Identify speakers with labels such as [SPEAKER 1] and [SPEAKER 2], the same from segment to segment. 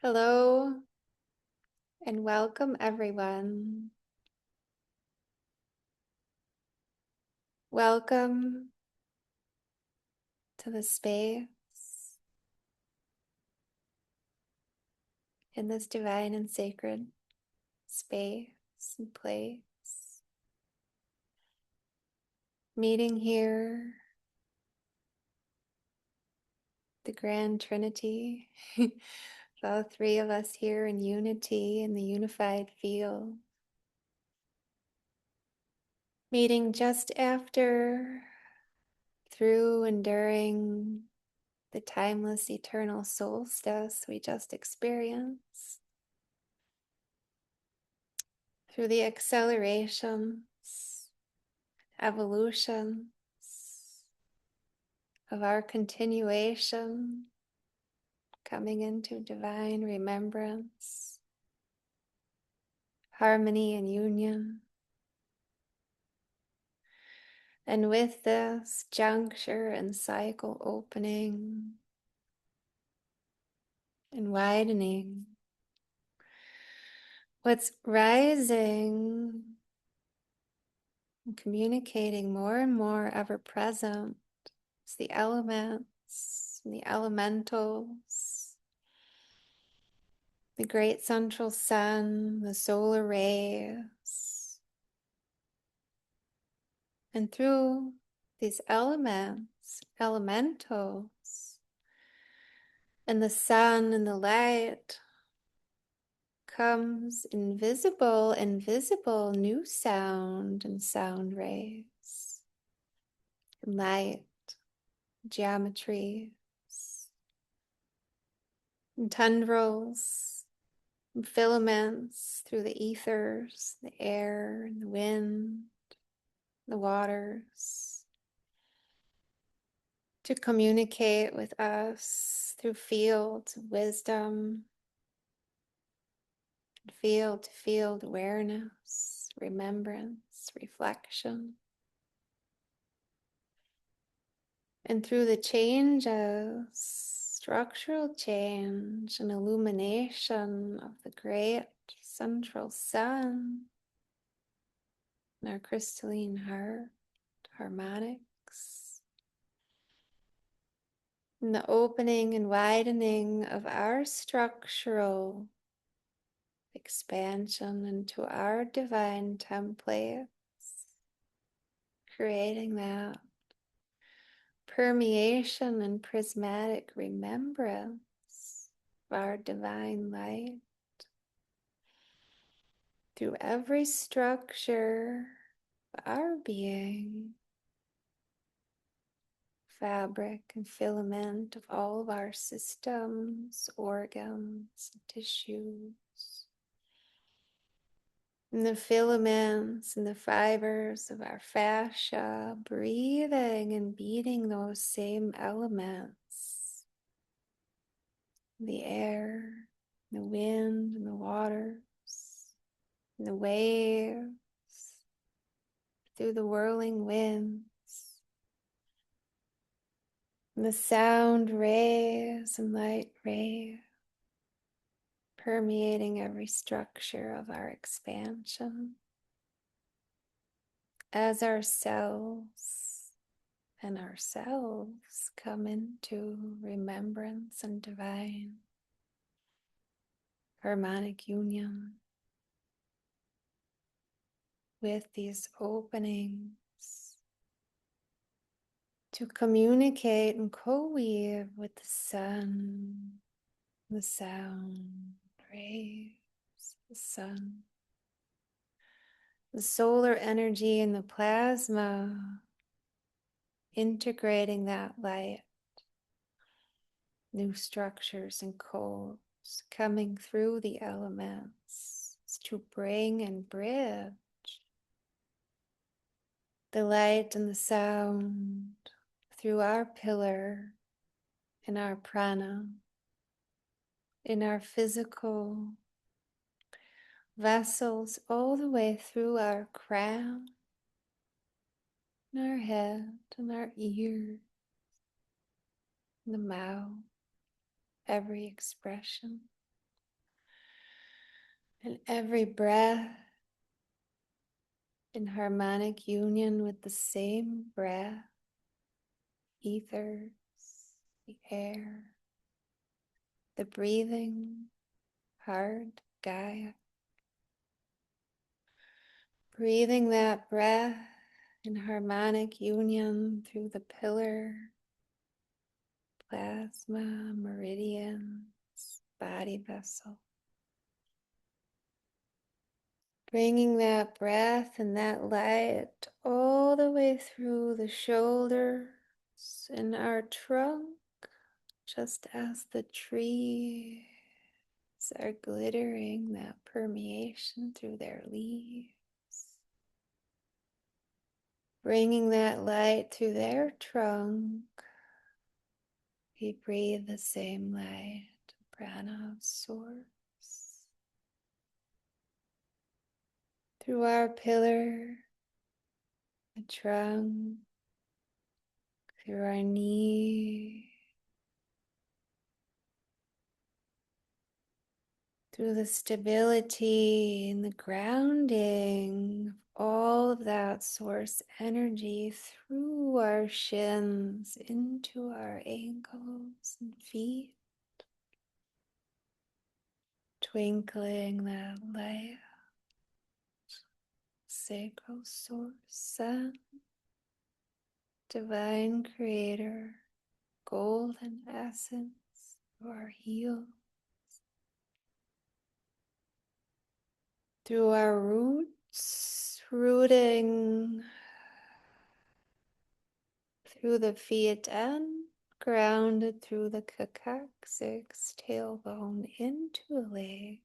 [SPEAKER 1] Hello and welcome, everyone. Welcome to the space in this divine and sacred space and place. Meeting here, the grand trinity, all three of us here in unity in the unified field. Meeting just after, through, and during the timeless eternal solstice we just experienced, through the accelerations, evolutions of our continuation, coming into divine remembrance, harmony and union. And with this juncture and cycle opening and widening, what's rising and communicating more and more ever present is the elements and the elementals, the great central sun, the solar rays. And through these elements, elementals, and the sun and the light comes invisible and visible new sound and sound rays, and light, geometries, and tendrils, and filaments through the ethers, the air, and the wind, the waters, to communicate with us through fields of wisdom, field to field awareness, remembrance, reflection. And through the changes, structural change and illumination of the great central sun, and our crystalline heart, harmonics, and the opening and widening of our structural expansion into our divine templates, creating that permeation and prismatic remembrance of our divine light through every structure of our being, fabric and filament of all of our systems, organs, and tissues. And the filaments and the fibers of our fascia, breathing and beating those same elements. The air, the wind, and the waters, and the waves, through the whirling winds, and the sound rays and light rays, permeating every structure of our expansion as our cells and ourselves come into remembrance and divine harmonic union with these openings to communicate and co-weave with the sun, the sound rays, the sun, the solar energy and the plasma, integrating that light, new structures and codes coming through the elements to bring and bridge the light and the sound through our pillar, in our prana, in our physical vessels, all the way through our crown, and our head, and our ears, and the mouth, every expression, And every breath in harmonic union with the same breath, ethers, the air, the breathing, heart, Gaia. Breathing that breath in harmonic union through the pillar, plasma, meridians, body vessel. Bringing that breath and that light all the way through the shoulders and our trunk, just as the trees are glittering that permeation through their leaves. Bringing that light through their trunk, we breathe the same light, prana source, through our pillar, the trunk, through our knee, through the stability and the grounding of all of that source energy through our shins into our ankles and feet, twinkling that light, sacral source, sun, divine creator, golden essence through our heels, through our roots, rooting through the feet and grounded through the coccyx, tailbone into the legs.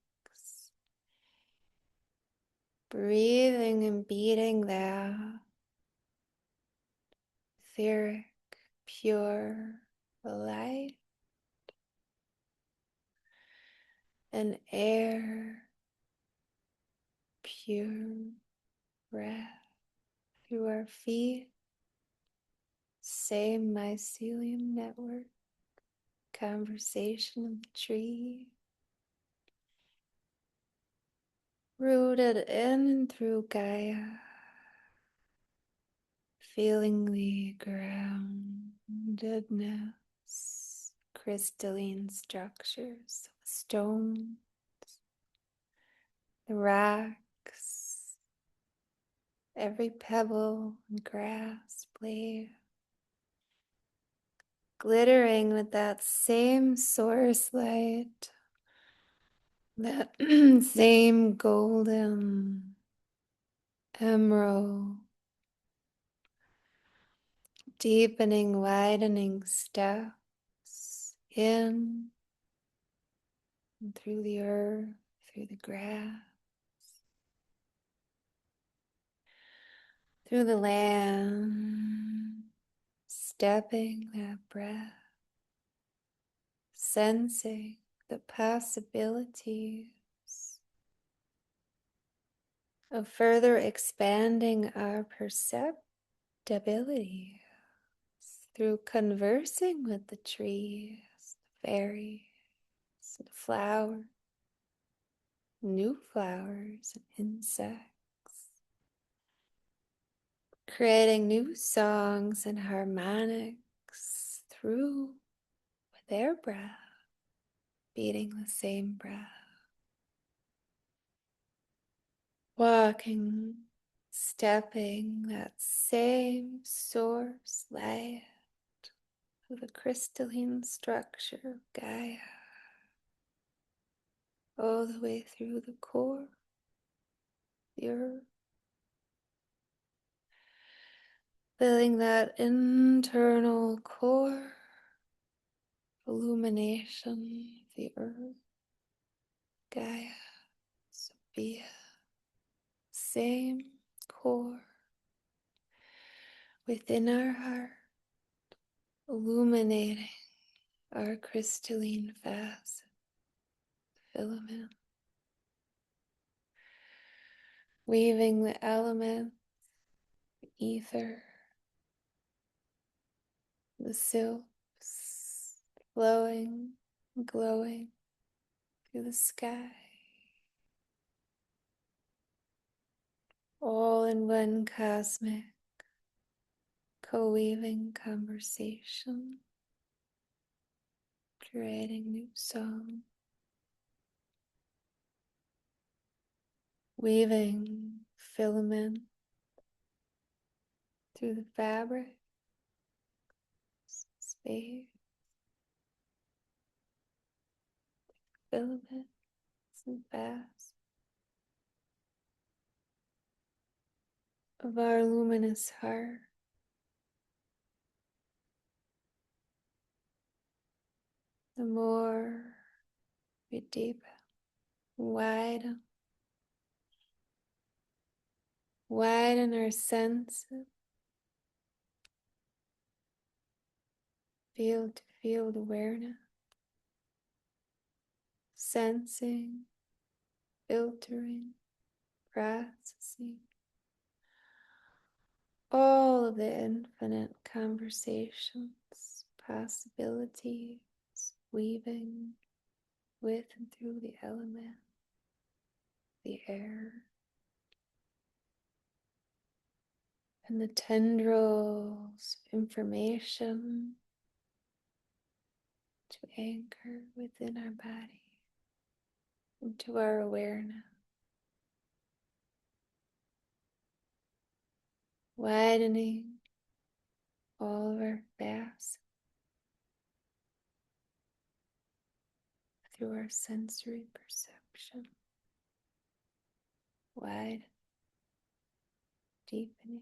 [SPEAKER 1] Breathing and beating that etheric, pure light and air, pure breath through our feet. Same mycelium network, conversation of the tree, rooted in and through Gaia, feeling the groundedness, crystalline structures, stone, the rocks, every pebble and grass blade, glittering with that same source light, that same golden emerald, deepening, widening steps in and through the earth, through the grass, through the land, stepping that breath, sensing the possibilities of further expanding our perceptibility through conversing with the trees, the fairies, the flowers, new flowers and insects, creating new songs and harmonics through their breath, beating the same breath, walking, stepping that same source light of the crystalline structure of Gaia, all the way through the core, the earth, filling that internal core illumination of the earth, Gaia, Sophia, same core within our heart, illuminating our crystalline facet, filament, weaving the element, the ether, the silks, flowing, glowing through the sky, all in one cosmic, co-weaving conversation, creating new song, weaving filament through the fabric, space, filaments and fast of our luminous heart. The more we deepen, widen our senses, field to field awareness, sensing, filtering, processing, all of the infinite conversations, possibilities, weaving with and through the element, the air, and the tendrils of information to anchor within our body, into our awareness, widening all of our facets through our sensory perception, wide, deepening,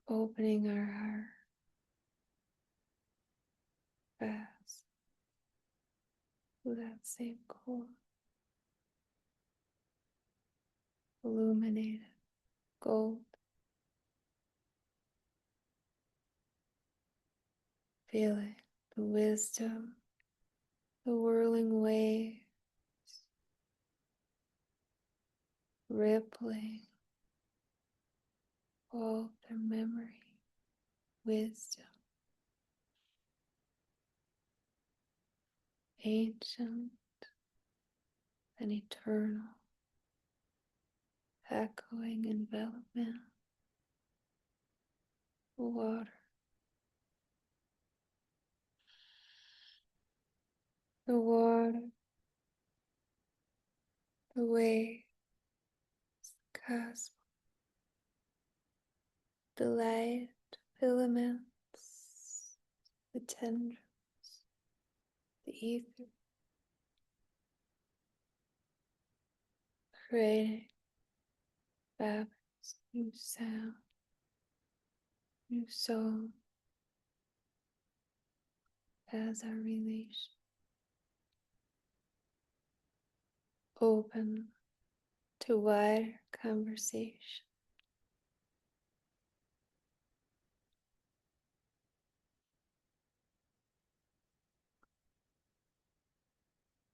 [SPEAKER 1] opening our heart fast to that same core, illuminated gold, feeling the wisdom, the whirling wave, rippling all their memory, wisdom, ancient and eternal, echoing envelopment, water, the water, the waves, the cosmos, the light, filaments, the tendrils, the ether, creating fabrics, new sound, new song as our relation open to wider conversation.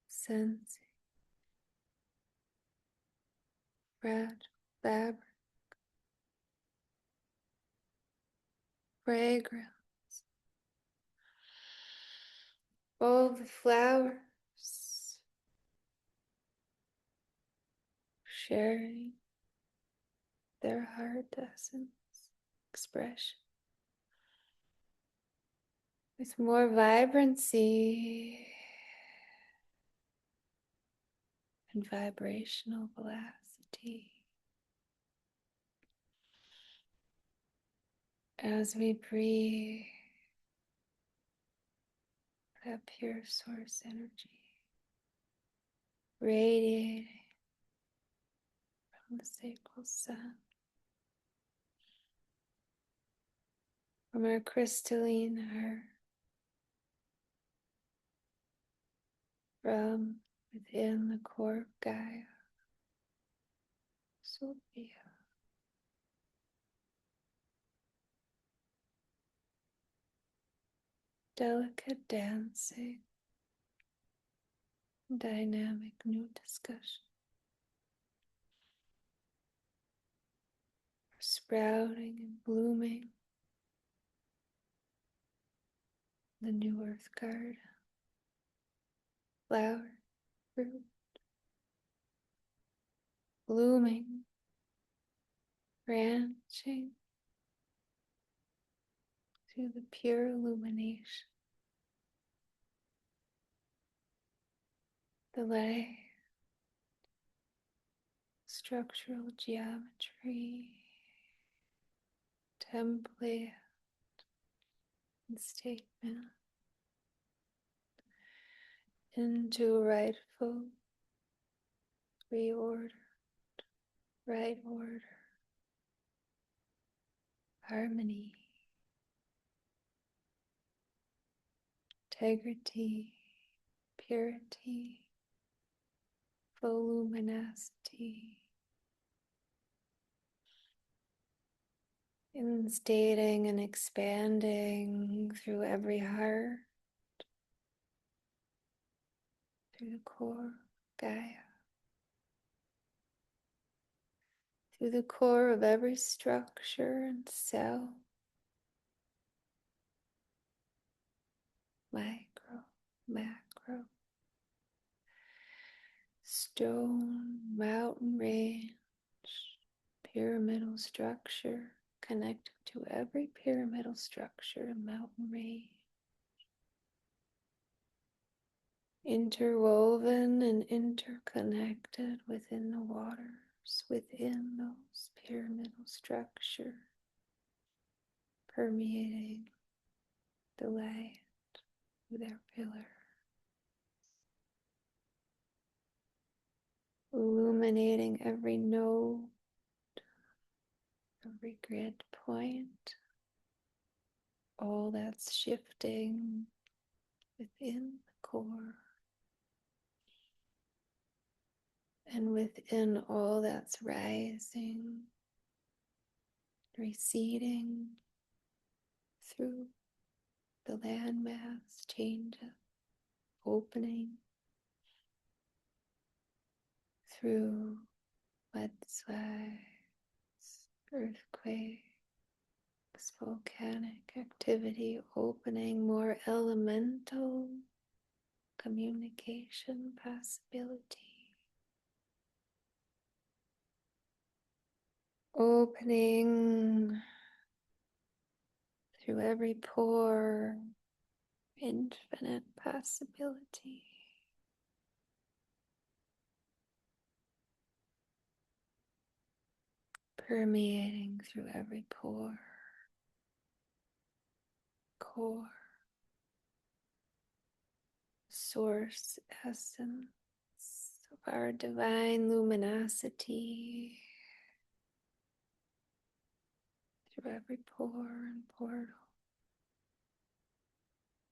[SPEAKER 1] Sensing fragile fabric, fragrance, all the flowers sharing their heart essence expression with more vibrancy and vibrational velocity as we breathe that pure source energy radiating from the sacral sun, from our crystalline heart, from within the core of Gaia, Sophia. Delicate dancing, dynamic new discussion, sprouting and blooming the new earth garden, flower, fruit, blooming, branching through the pure illumination, the light, structural geometry, template, and statement into rightful, reorder, right order, harmony, integrity, purity, voluminosity, instating and expanding through every heart, through the core, Gaia, through the core of every structure and cell, micro, macro, stone, mountain range, pyramidal structure, connected to every pyramidal structure and mountain range, interwoven and interconnected within the waters, within those pyramidal structure, permeating the light through their pillar, illuminating every node, every grid point, all that's shifting within the core, and within all that's rising, receding through the landmass, changes, opening through mudslides, earthquakes, volcanic activity, opening more elemental communication possibility, opening through every pore, infinite possibility, permeating through every pore, core, source essence of our divine luminosity, through every pore and portal.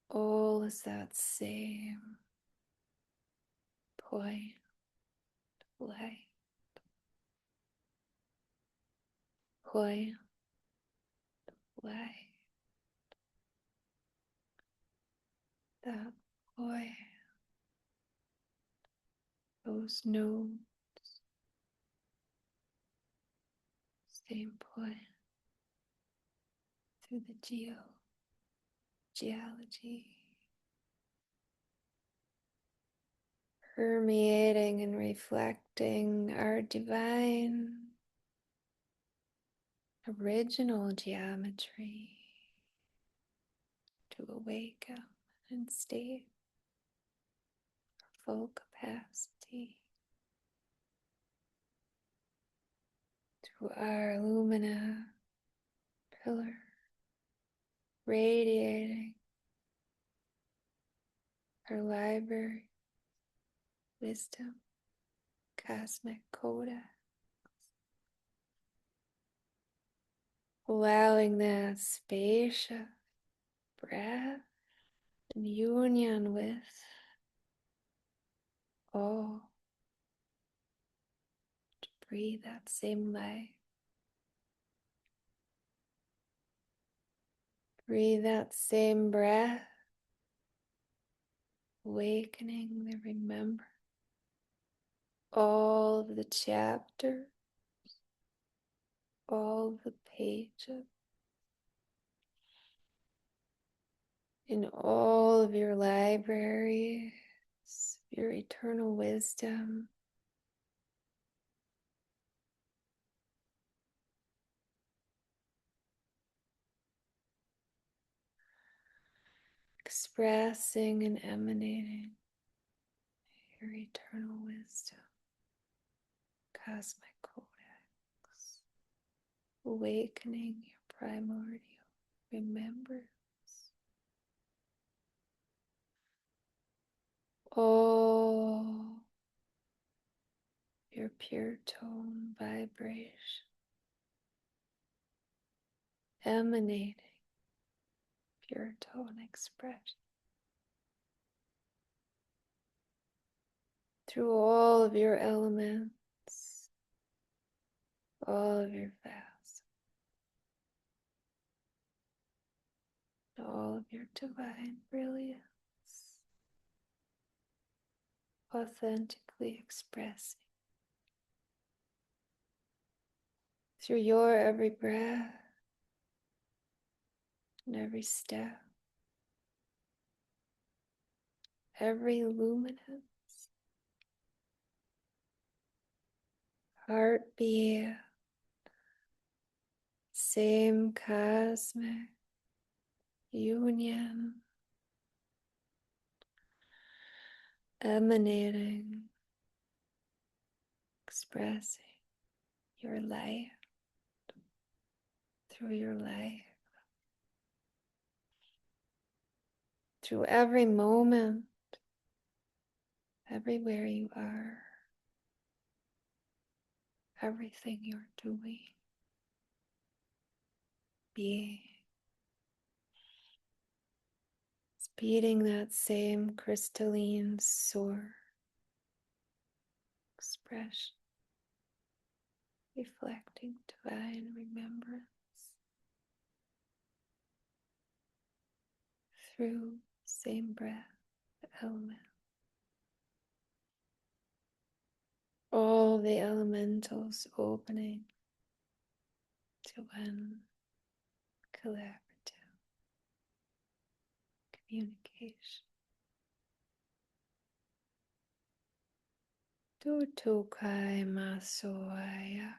[SPEAKER 1] All is that same point of light, point of light, that point, those nodes, same point through the geology, permeating and reflecting our divine original geometry to awaken and state our full capacity through our lumina pillar, radiating our library, wisdom, cosmic coda, allowing that spacious breath in union with all to breathe that same light. Breathe that same breath, awakening the remember all of the chapters, all of the pages, in all of your libraries, your eternal wisdom, expressing and emanating your eternal wisdom, cosmic codex, awakening your primordial remembrance. All your pure tone vibration emanating pure tone expression through all of your elements, all of your facets, all of your divine brilliance, authentically expressing through your every breath and every step, every luminous heartbeat, same cosmic union emanating, expressing your light through your life, through every moment, everywhere you are, everything you're doing, being. Speeding that same crystalline soar expression, reflecting divine remembrance through same breath element. All the elementals opening to one collaborative communication. Tutukai masoayakai.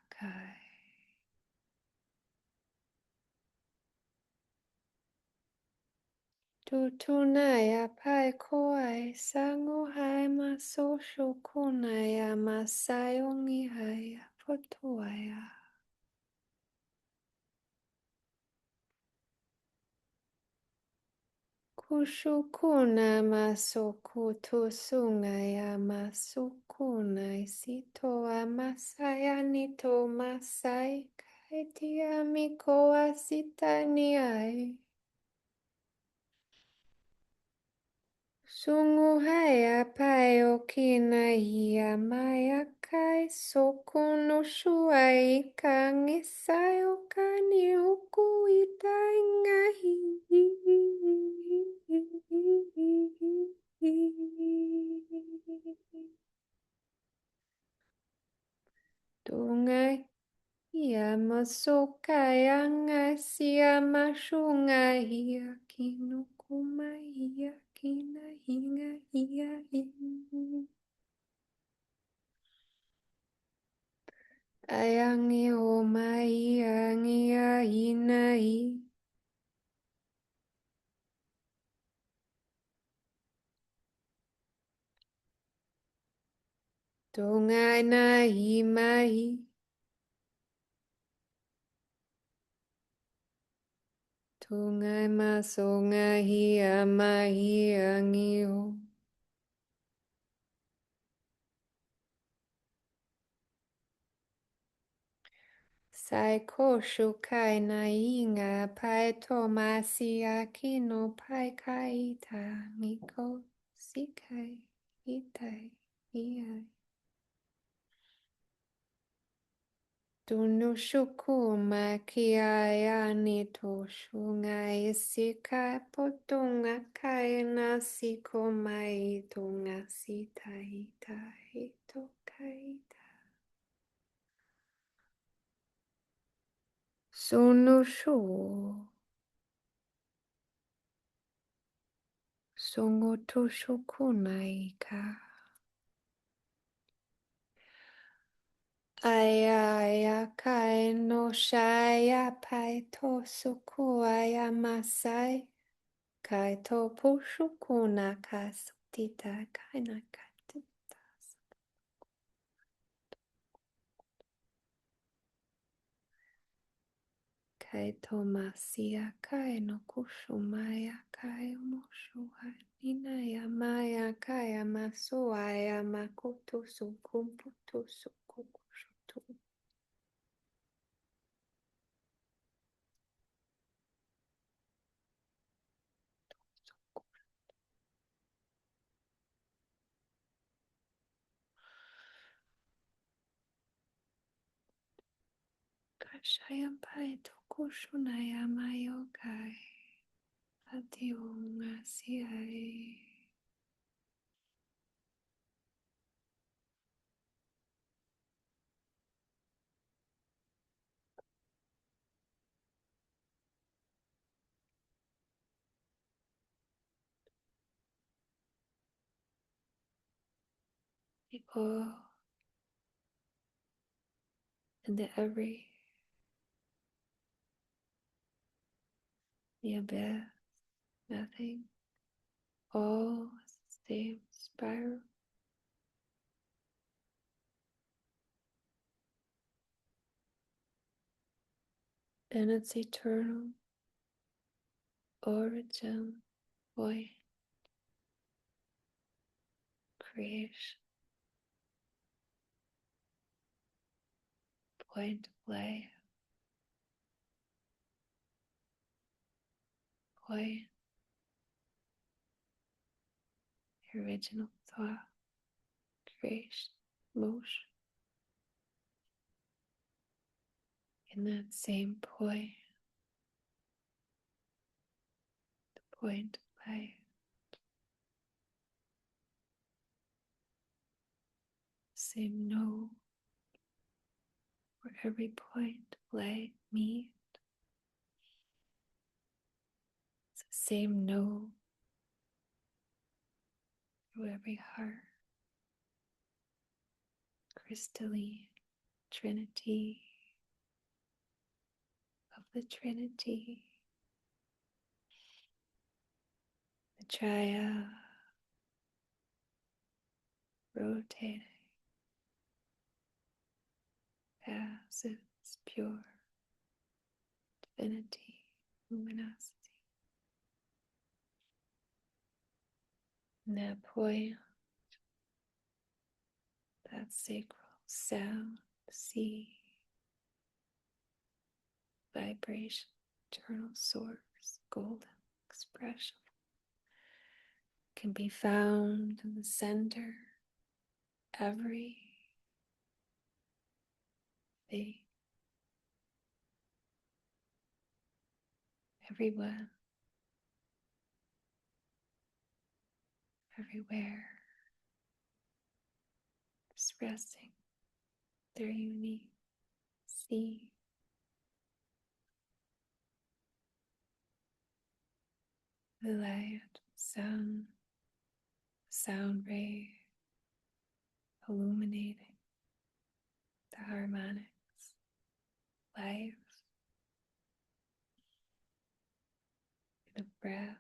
[SPEAKER 1] Tutunaya pai koai sangohai masosho konaya masayongihaya fotoaya. Kushukuna masokutu sungaya masukunai sitoa masaya nito masai kaitia mikoa sitaniai. Sungu haya payo kina hia maya kai sokono shuai kangi sayo kani huku itai ngahi. Tungai hia masoka yanga sia mashunga hia kinukuma hia kina hinga hia ayangi homai angi ahinai tungai na himai tungai masonga hia mahi angi ho Saiko shukai na inga pai tomasi akino pai kaita miko sikai itai iai. Dunu shuku makia nito shunga isikai potunga kai nasiko mai tunga sita ita hito kaita. Sunu shu. Songo tosho kunaika. Aya kai no shaya pai tosuku aya masai. Kai to poshukuna kai sutita kai na kai titas. Kai to masia kai no kushumaya kai moshuai. Inaya maya kai amasuaya makoto sukumputo sukukushutu. Kashayampai tokushunaya mayokai. Adio ngasiai. People into the abyss, nothing, all is the same spiral, and its eternal origin, point, creation, point of life, point, the original thought, creation, motion. In that same point, the point of life, same node where every point of light meets. It's the same node through every heart, crystalline trinity of the trinity, the triad rotating as its pure divinity, luminosity. And that point, that sacral sound, sea, vibration, eternal source, golden expression can be found in the center, every thing, everyone, everywhere, expressing their unique sea. The light, sound ray illuminating the harmonics, life, the breath,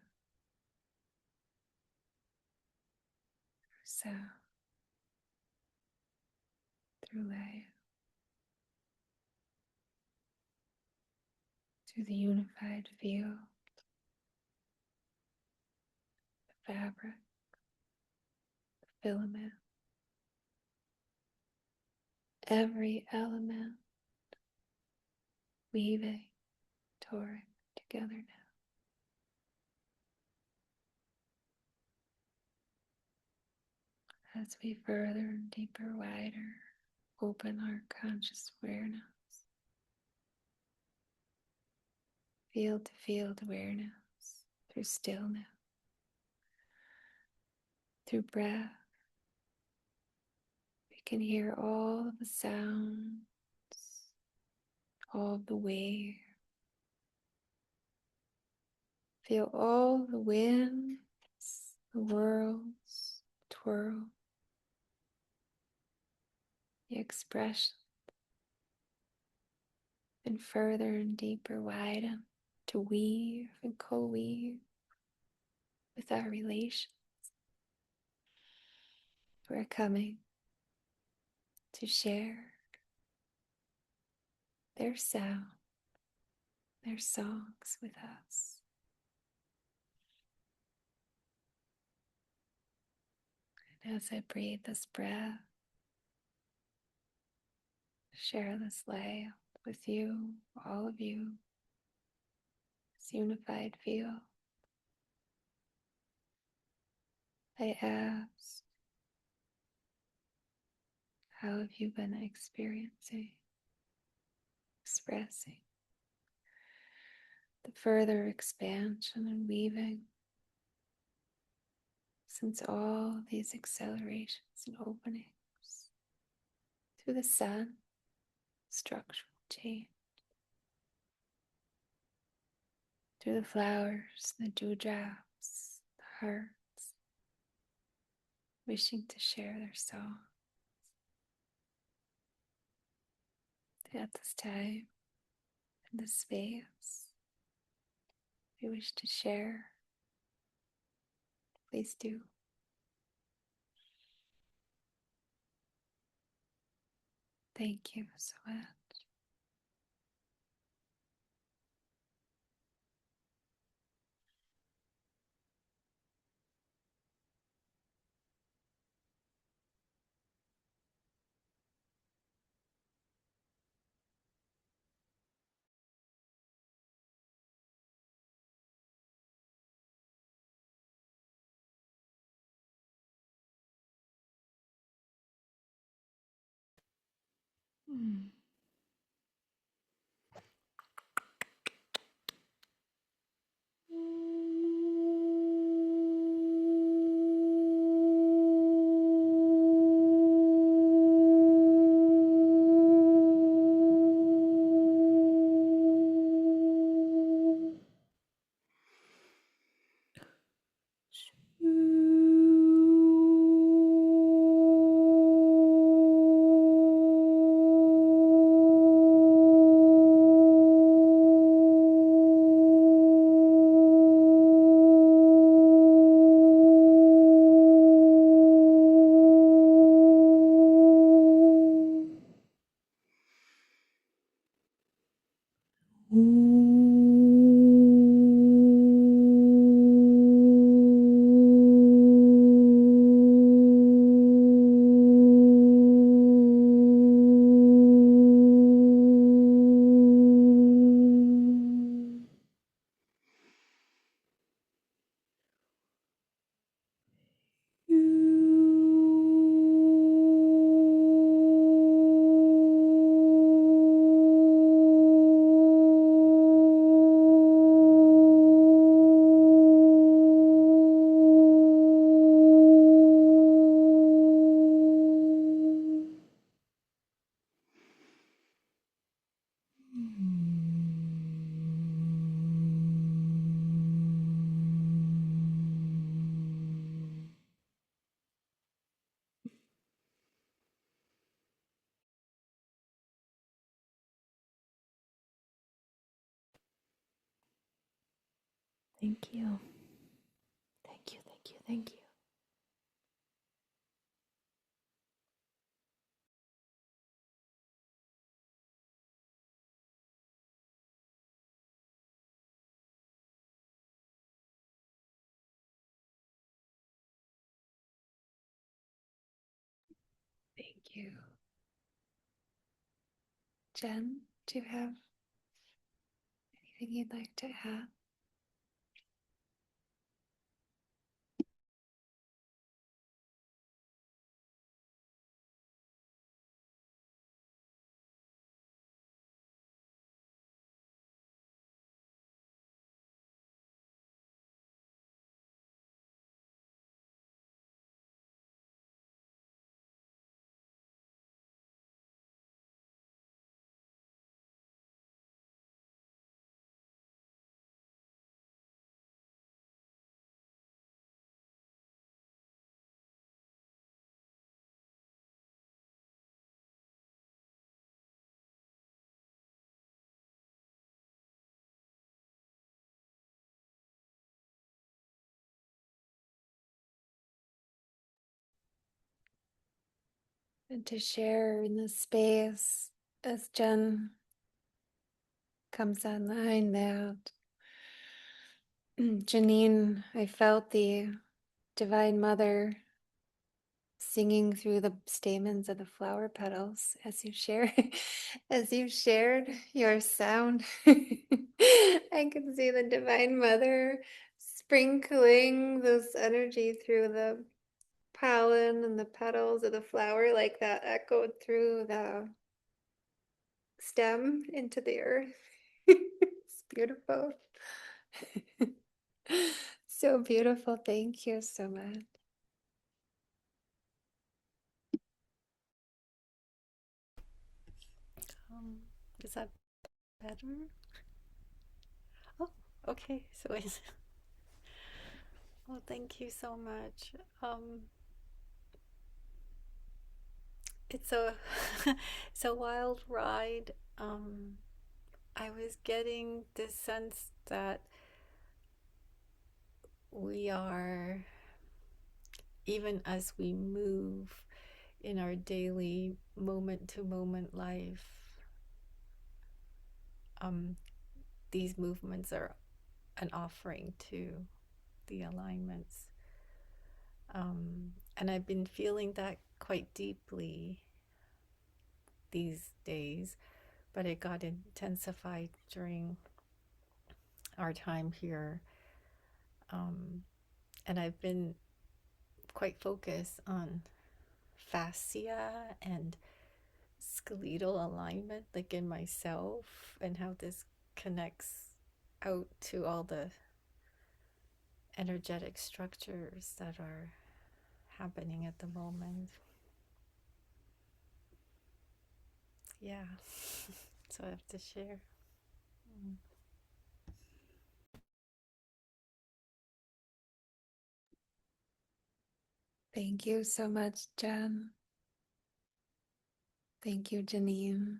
[SPEAKER 1] through sound, through life, through the unified field, the fabric, the filament, every element weaving, touring together now. As we further and deeper, wider, open our conscious awareness, field to field awareness, through stillness, through breath, we can hear all of the sounds, all of the waves, feel all the winds, the whirls, twirl, the expression, and further and deeper widen to weave and co-weave with our relations who are coming to share their sound, their songs with us. And as I breathe this breath, share this light with you, all of you, this unified field, I ask, how have you been experiencing, expressing the further expansion and weaving since all these accelerations and openings through the sun, structural change, through the flowers, the dewdrops, the hearts, wishing to share their song. At this time, in this space, we wish to share. Please do. Thank you so much.
[SPEAKER 2] Thank you. Thank you, thank you, thank you.
[SPEAKER 1] Thank you. Jen, do you have anything you'd like to add? and to share in this space as Jen comes online that Janine, I felt the Divine Mother singing through the stamens of the flower petals as you share as you shared your sound. I could see the Divine Mother sprinkling this energy through the pollen and the petals of the flower, like that echoed through the stem into the earth. It's beautiful. So beautiful. Thank you so much.
[SPEAKER 2] Um, is that better? Oh, okay. So it's, oh, thank you so much. It's a it's a wild ride. I was getting this sense that we are, even as we move in our daily moment to moment life, um, these movements are an offering to the alignments. And I've been feeling that quite deeply these days, but it got intensified during our time here. And I've been quite focused on fascia and skeletal alignment, like in myself, and how this connects out to all the energetic structures that are happening at the moment. Yeah. So I have to share. Mm.
[SPEAKER 1] Thank you so much, Jen. Thank you, Janine.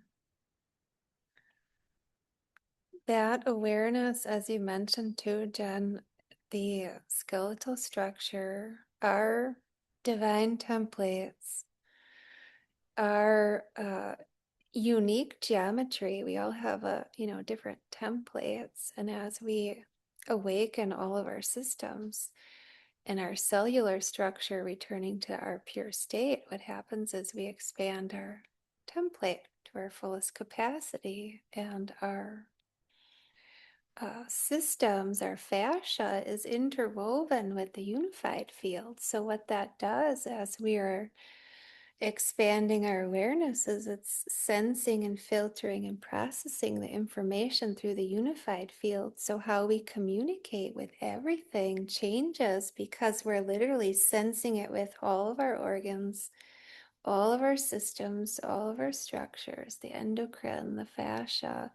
[SPEAKER 1] That awareness, as you mentioned too, Jen, the skeletal structure, our divine templates, our unique geometry. We all have different templates. And as we awaken all of our systems and our cellular structure returning to our pure state, what happens is we expand our template to our fullest capacity, and our systems, our fascia is interwoven with the unified field. So what that does as we are expanding our awareness is it's sensing and filtering and processing the information through the unified field. So how we communicate with everything changes because we're literally sensing it with all of our organs, all of our systems, all of our structures, the endocrine, the fascia,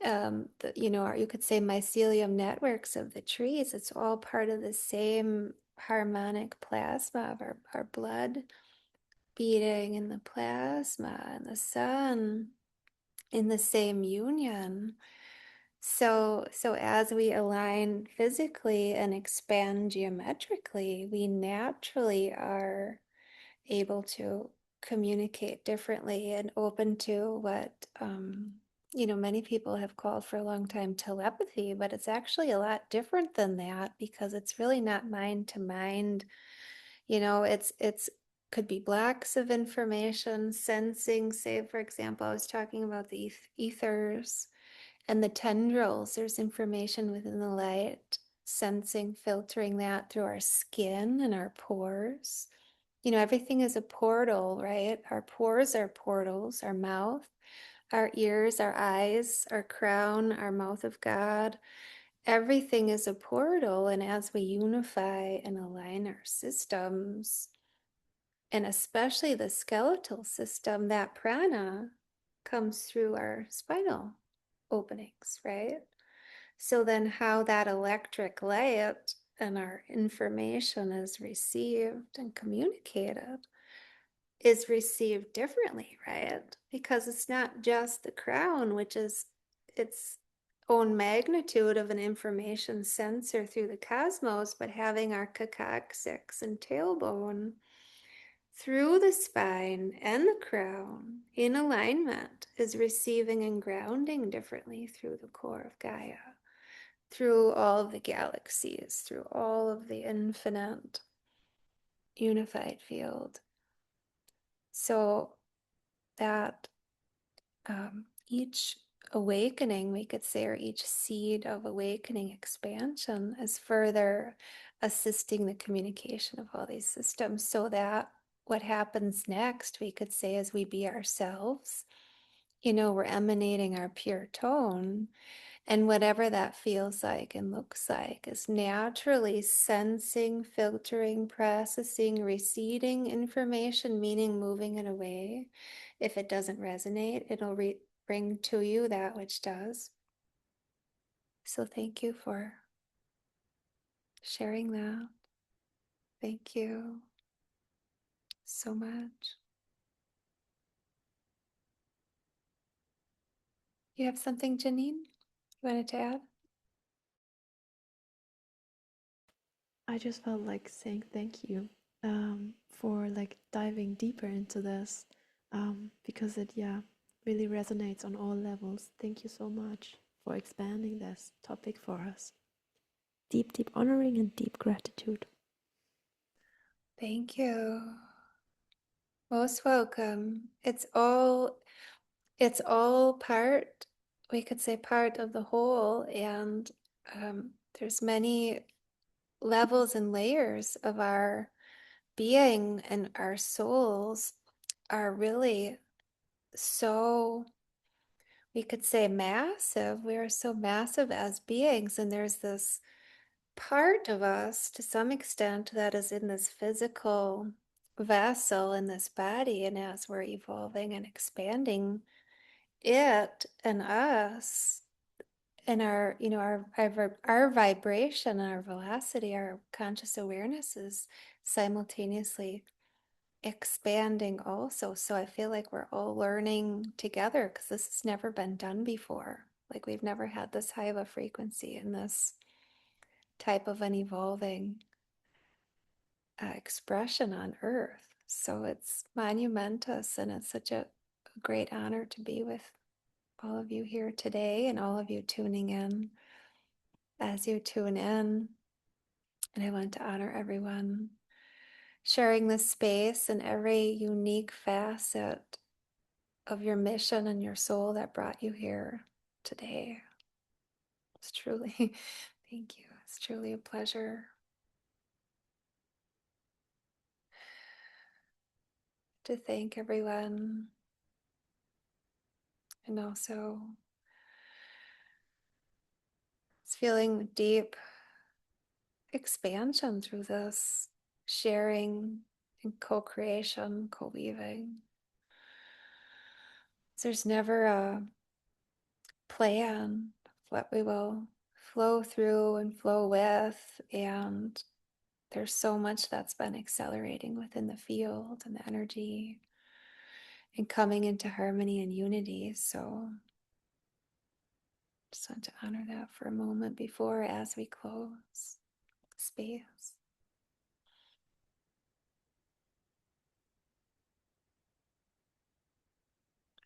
[SPEAKER 1] or you could say mycelium networks of the trees. It's all part of the same harmonic plasma of our blood beating in the plasma and the sun in the same union. So as we align physically and expand geometrically, we naturally are able to communicate differently and open to what many people have called for a long time telepathy, but it's actually a lot different than that because it's really not mind to mind. It's could be blocks of information, sensing. Say, for example, I was talking about the ethers and the tendrils. There's information within the light, sensing, filtering that through our skin and our pores. Everything is a portal, right? Our pores are portals, our mouth, our ears, our eyes, our crown, our mouth of God. Everything is a portal. And as we unify and align our systems, and especially the skeletal system, that prana comes through our spinal openings, right? So then how that electric light and our information is received and communicated is received differently, right? Because it's not just the crown, which is its own magnitude of an information sensor through the cosmos, but having our coccyx and tailbone through the spine and the crown in alignment is receiving and grounding differently through the core of Gaia, through all of the galaxies, through all of the infinite unified field. So that each awakening, we could say, or each seed of awakening expansion is further assisting the communication of all these systems, so that what happens next, we could say, as we be ourselves, we're emanating our pure tone, and whatever that feels like and looks like is naturally sensing, filtering, processing, receding information, meaning moving it away. If it doesn't resonate, it'll bring to you that which does. So thank you for sharing that. Thank you so much. You have something, Janine, you wanted to add?
[SPEAKER 3] I just felt like saying thank you for like diving deeper into this because it, yeah, really resonates on all levels. Thank you so much for expanding this topic for us. Deep, deep honoring and deep gratitude.
[SPEAKER 1] Thank you. Most welcome. It's all part, we could say, part of the whole, and there's many levels and layers of our being, and our souls are really so, we could say, massive. We are so massive as beings, and there's this part of us to some extent that is in this physical vessel, in this body, and as we're evolving and expanding, it and us and our vibration, our velocity, our conscious awareness is simultaneously expanding also. So I feel like we're all learning together, because this has never been done before. Like, we've never had this high of a frequency in this type of an evolving expression on earth. So it's monumentous, and it's such a great honor to be with all of you here today, and all of you tuning in. As you tune in, and I want to honor everyone sharing this space and every unique facet of your mission and your soul that brought you here today. It's truly, thank you. It's truly a pleasure to thank everyone, and also it's feeling deep expansion through this sharing and co-creation, co-weaving. There's never a plan what we will flow through and flow with, and there's so much that's been accelerating within the field and the energy and coming into harmony and unity. So just want to honor that for a moment before, as we close space.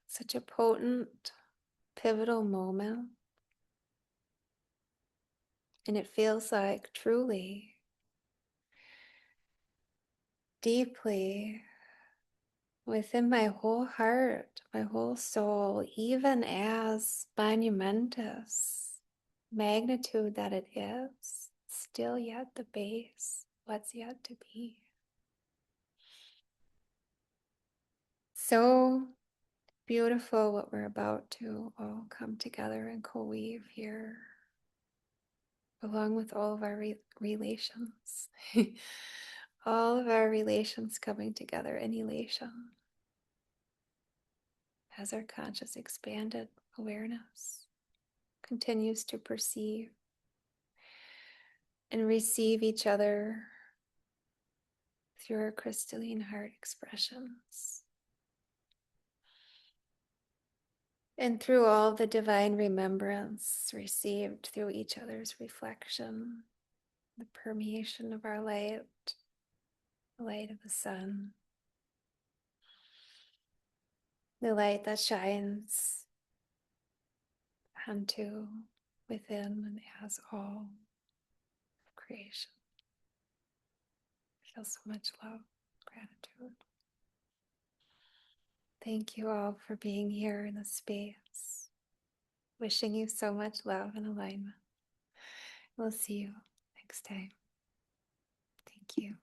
[SPEAKER 1] Such a potent, pivotal moment, and it feels like truly, deeply within my whole heart, my whole soul, even as monumentous magnitude that it is, still yet the base, what's yet to be. So beautiful what we're about to all come together and co-weave here, along with all of our relations. All of our relations coming together in elation as our conscious expanded awareness continues to perceive and receive each other through our crystalline heart expressions, and through all the divine remembrance received through each other's reflection, the permeation of our light, the light of the sun, the light that shines onto within and as all creation. I feel so much love, gratitude. Thank you all for being here in the space. Wishing you so much love and alignment. We'll see you next time. Thank you.